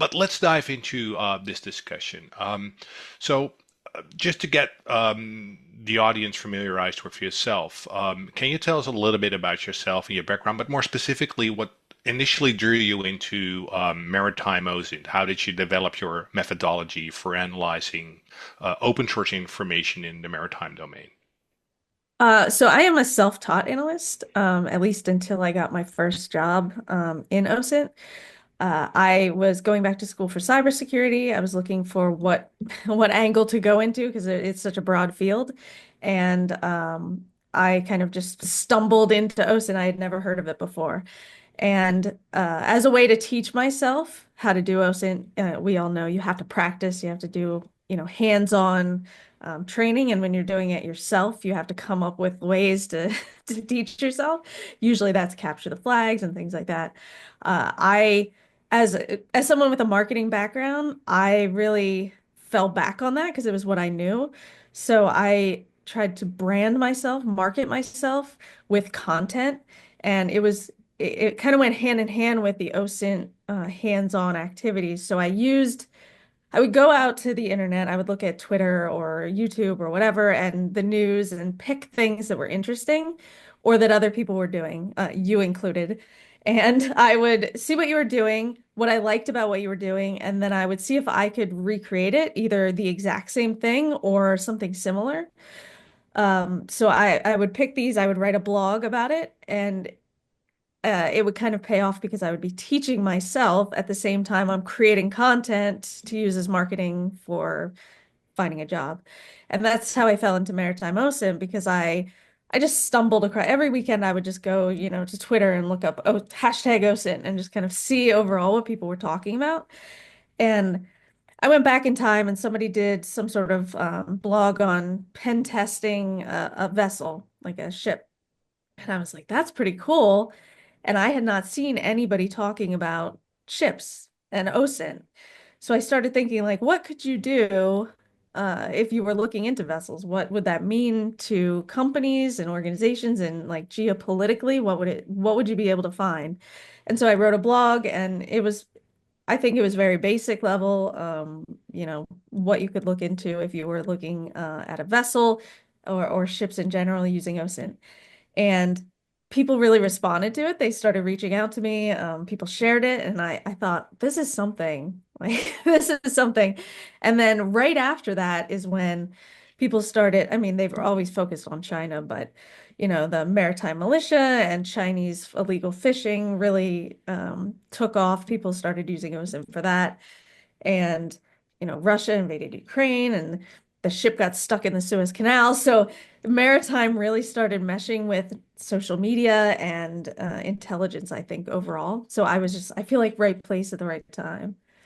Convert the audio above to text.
But let's dive into this discussion. Just to get the audience familiarized with yourself, can you tell us a little bit about yourself and your background, but more specifically, what initially drew you into maritime OSINT? How did you develop your methodology for analyzing open source information in the maritime domain? So I am a self-taught analyst, at least until I got my first job in OSINT. I was going back to school for cybersecurity. I was looking for what what angle to go into because it's such a broad field, and I kind of just stumbled into OSINT. I had never heard of it before, and as a way to teach myself how to do OSINT, we all know you have to practice. You have to do hands-on training, and when you're doing it yourself, you have to come up with ways to to teach yourself. Usually, that's capture the flags and things like that. I as someone with a marketing background, I really fell back on that because it was what I knew. So I tried to brand myself, market myself with content, and it kind of went hand in hand with the OSINT hands-on activities. So I would go out to the internet, I would look at Twitter or YouTube or whatever, and the news and pick things that were interesting or that other people were doing, you included. And I would see what you were doing, what I liked about what you were doing, and then I would see if I could recreate it, either the exact same thing or something similar. So I would pick these, I would write a blog about it, and it would kind of pay off because I would be teaching myself at the same time I'm creating content to use as marketing for finding a job. And that's how I fell into maritime OSINT because I just stumbled across every weekend I would just go, to Twitter and look up hashtag OSINT and just kind of see overall what people were talking about. And I went back in time and somebody did some sort of blog on pen testing a vessel, like a ship. And I was like, that's pretty cool. And I had not seen anybody talking about ships and OSINT. So I started thinking, like, what could you do if you were looking into vessels? What would that mean to companies and organizations and like geopolitically? What would you be able to find? And so I wrote a blog and I think it was very basic level, what you could look into if you were looking at a vessel or ships in general using OSINT. And people really responded to it. They started reaching out to me. People shared it, and I thought, this is something. Like this is something. And then right after that is when people started. I mean, they've always focused on China, but the maritime militia and Chinese illegal fishing really took off. People started using OSINT for that. And, Russia invaded Ukraine and the ship got stuck in the Suez Canal. So maritime really started meshing with social media and intelligence, I think, overall. So I feel like right place at the right time.